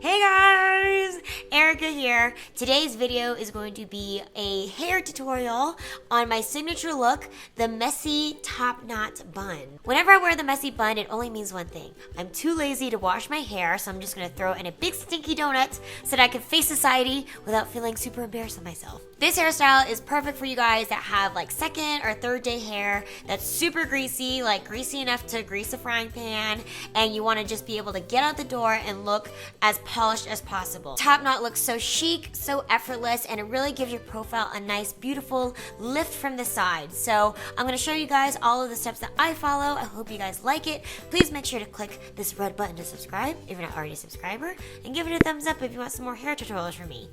Hey guys, Erica here. Today's video is going to be a hair tutorial on my signature look, the messy top knot bun. Whenever I wear the messy bun, it only means one thing. I'm too lazy to wash my hair, so I'm just gonna throw it in a big stinky donut so that I can face society without feeling super embarrassed of myself. This hairstyle is perfect for you guys that have like second or third day hair that's super greasy, like greasy enough to grease a frying pan, and you wanna just be able to get out the door and look as polished as possible. Top knot looks so chic, so effortless, and it really gives your profile a nice, beautiful lift from the side. So I'm gonna show you guys all of the steps that I follow. I hope you guys like it. Please make sure to click this red button to subscribe if you're not already a subscriber, and give it a thumbs up if you want some more hair tutorials from me.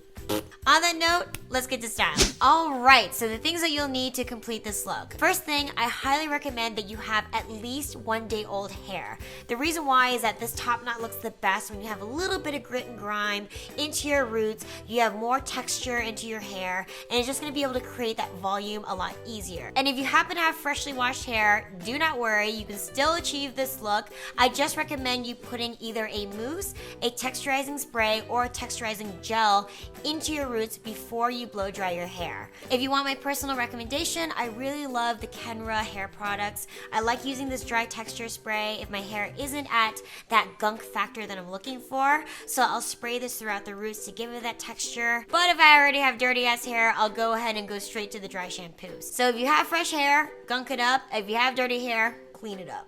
On that note, let's get to styling. Alright, so the things that you'll need to complete this look. First thing, I highly recommend that you have at least 1 day old hair. The reason why is that this top knot looks the best when you have a little bit of grit and grime into your roots, you have more texture into your hair, and it's just going to be able to create that volume a lot easier. And if you happen to have freshly washed hair, do not worry, you can still achieve this look. I just recommend you putting either a mousse, a texturizing spray, or a texturizing gel into your roots before you blow dry your hair. If you want my personal recommendation, I really love the Kenra hair products. I like using this dry texture spray if my hair isn't at that gunk factor that I'm looking for. So I'll spray this throughout the roots to give it that texture. But if I already have dirty ass hair, I'll go ahead and go straight to the dry shampoos. So if you have fresh hair, gunk it up. If you have dirty hair, clean it up.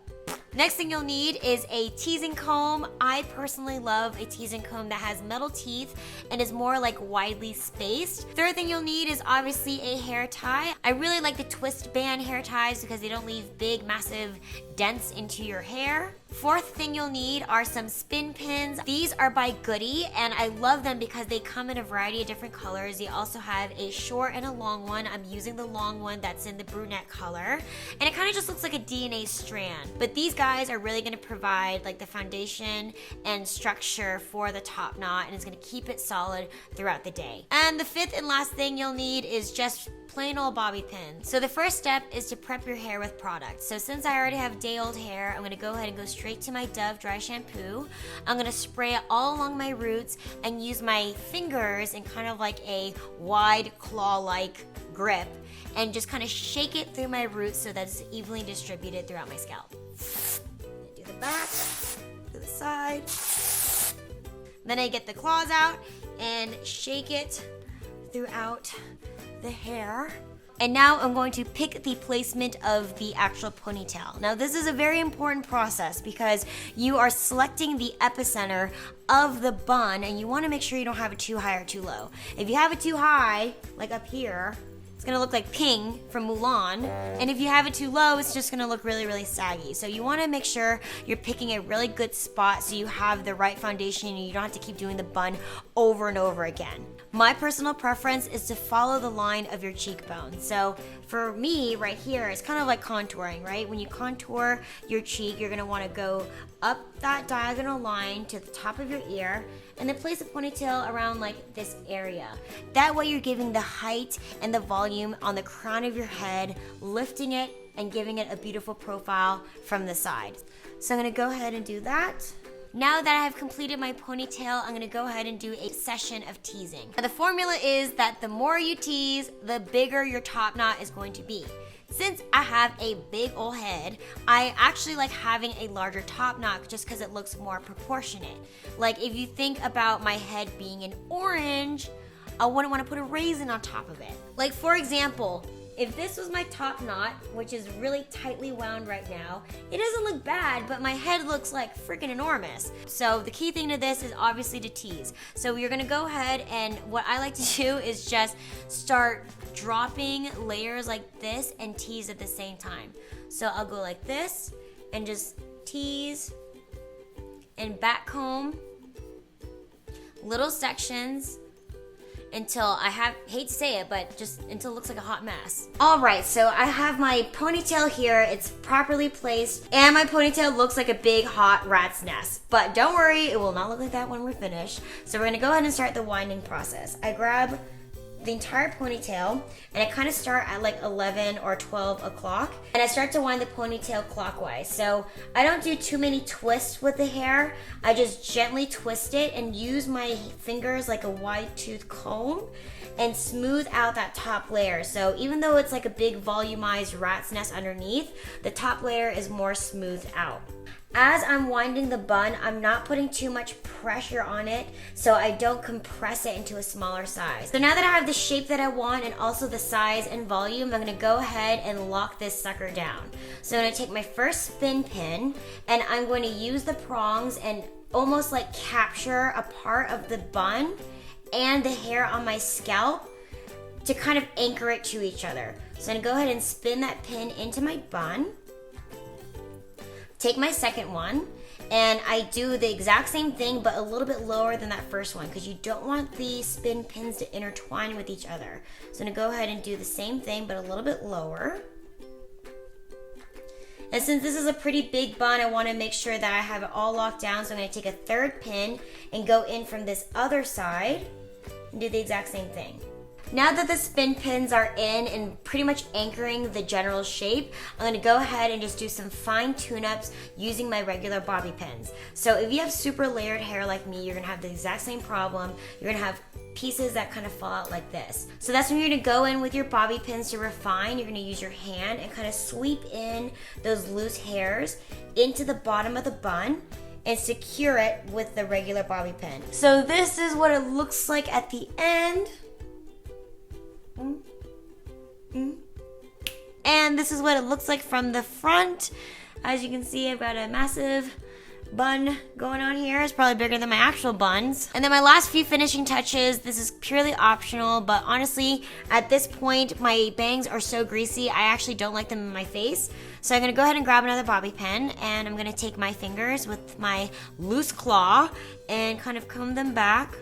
Next thing you'll need is a teasing comb. I personally love a teasing comb that has metal teeth and is more like widely spaced. Third thing you'll need is obviously a hair tie. I really like the twist band hair ties because they don't leave big, massive dents into your hair. Fourth thing you'll need are some spin pins. These are by Goody, and I love them because they come in a variety of different colors. They also have a short and a long one. I'm using the long one that's in the brunette color, and it kind of just looks like a DNA strand. But these guys are really gonna provide like the foundation and structure for the top knot, and it's gonna keep it solid throughout the day. And the fifth and last thing you'll need is just plain old bobby pin. So the first step is to prep your hair with product. So since I already have day old hair, I'm gonna go ahead and go straight to my Dove dry shampoo. I'm gonna spray it all along my roots and use my fingers in kind of like a wide claw-like grip and just kind of shake it through my roots so that it's evenly distributed throughout my scalp. Do the back, to the side. Then I get the claws out and shake it throughout the hair. And now I'm going to pick the placement of the actual ponytail. Now this is a very important process because you are selecting the epicenter of the bun, and you want to make sure you don't have it too high or too low. If you have it too high, like up here, it's gonna look like Ping from Mulan. And if you have it too low, it's just gonna look really, really saggy. So you wanna make sure you're picking a really good spot so you have the right foundation and you don't have to keep doing the bun over and over again. My personal preference is to follow the line of your cheekbone. So for me, right here, it's kind of like contouring, right? When you contour your cheek, you're gonna wanna go up that diagonal line to the top of your ear and then place a ponytail around like this area. That way you're giving the height and the volume on the crown of your head, lifting it and giving it a beautiful profile from the side. So I'm gonna go ahead and do that. Now that I have completed my ponytail, I'm gonna go ahead and do a session of teasing. Now the formula is that the more you tease, the bigger your top knot is going to be. Since I have a big old head, I actually like having a larger top knot just because it looks more proportionate. Like if you think about my head being an orange, I wouldn't want to put a raisin on top of it. Like for example, if this was my top knot, which is really tightly wound right now, it doesn't look bad, but my head looks like freaking enormous. So the key thing to this is obviously to tease. So you're gonna go ahead, and what I like to do is just start dropping layers like this and tease at the same time. So I'll go like this and just tease and back comb little sections until I hate to say it, but just until it looks like a hot mess. All right, so I have my ponytail here. It's properly placed, and my ponytail looks like a big hot rat's nest. But don't worry, it will not look like that when we're finished. So we're gonna go ahead and start the winding process. I grab the entire ponytail, and I kind of start at like 11 or 12 o'clock, and I start to wind the ponytail clockwise. So I don't do too many twists with the hair. I just gently twist it and use my fingers like a wide tooth comb and smooth out that top layer. So even though it's like a big volumized rat's nest underneath, the top layer is more smoothed out. As I'm winding the bun, I'm not putting too much pressure on it so I don't compress it into a smaller size. So now that I have the shape that I want and also the size and volume, I'm gonna go ahead and lock this sucker down. So I'm gonna take my first spin pin and I'm going to use the prongs and almost like capture a part of the bun and the hair on my scalp to kind of anchor it to each other. So I'm gonna go ahead and spin that pin into my bun. Take my second one, and I do the exact same thing but a little bit lower than that first one because you don't want the spin pins to intertwine with each other. So I'm gonna go ahead and do the same thing but a little bit lower. And since this is a pretty big bun, I want to make sure that I have it all locked down. So I'm going to take a third pin and go in from this other side and do the exact same thing. Now that the spin pins are in and pretty much anchoring the general shape, I'm gonna go ahead and just do some fine tune-ups using my regular bobby pins. So if you have super layered hair like me, you're gonna have the exact same problem. You're gonna have pieces that kind of fall out like this. So that's when you're gonna go in with your bobby pins to refine. You're gonna use your hand and kind of sweep in those loose hairs into the bottom of the bun and secure it with the regular bobby pin. So this is what it looks like at the end. And this is what it looks like from the front. As you can see, I've got a massive bun going on here. It's probably bigger than my actual buns. And then my last few finishing touches, this is purely optional, but honestly, at this point, my bangs are so greasy, I actually don't like them in my face. So I'm gonna go ahead and grab another bobby pin, and I'm gonna take my fingers with my loose claw and kind of comb them back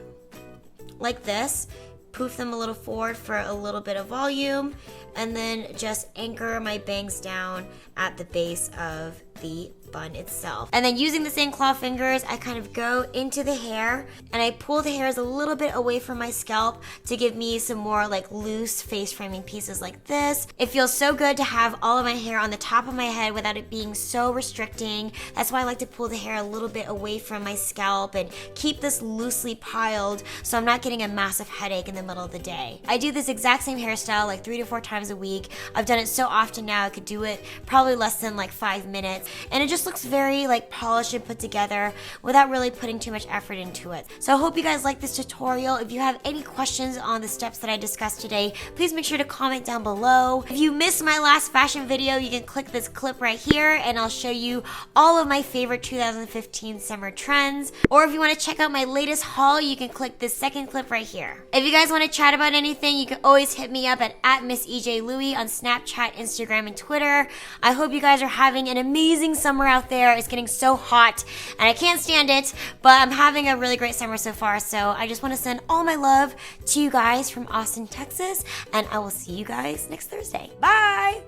like this. Poof them a little forward for a little bit of volume, and then just anchor my bangs down at the base of the bun itself. And then using the same claw fingers, I kind of go into the hair and I pull the hairs a little bit away from my scalp to give me some more like loose face framing pieces like this. It feels so good to have all of my hair on the top of my head without it being so restricting. That's why I like to pull the hair a little bit away from my scalp and keep this loosely piled so I'm not getting a massive headache in the middle of the day. I do this exact same hairstyle like 3 to 4 times a week. I've done it so often now I could do it probably less than like 5 minutes, and it just looks very like polished and put together without really putting too much effort into it. So I hope you guys like this tutorial. If you have any questions on the steps that I discussed today, please make sure to comment down below. If you missed my last fashion video, you can click this clip right here and I'll show you all of my favorite 2015 summer trends. Or if you want to check out my latest haul, you can click this second clip right here. If you guys want to chat about anything, you can always hit me up at Miss EJ Louie on Snapchat, Instagram, and Twitter. I hope you guys are having an amazing summer out there. It's getting so hot and I can't stand it, but I'm having a really great summer so far. So I just want to send all my love to you guys from Austin, Texas, and I will see you guys next Thursday. Bye!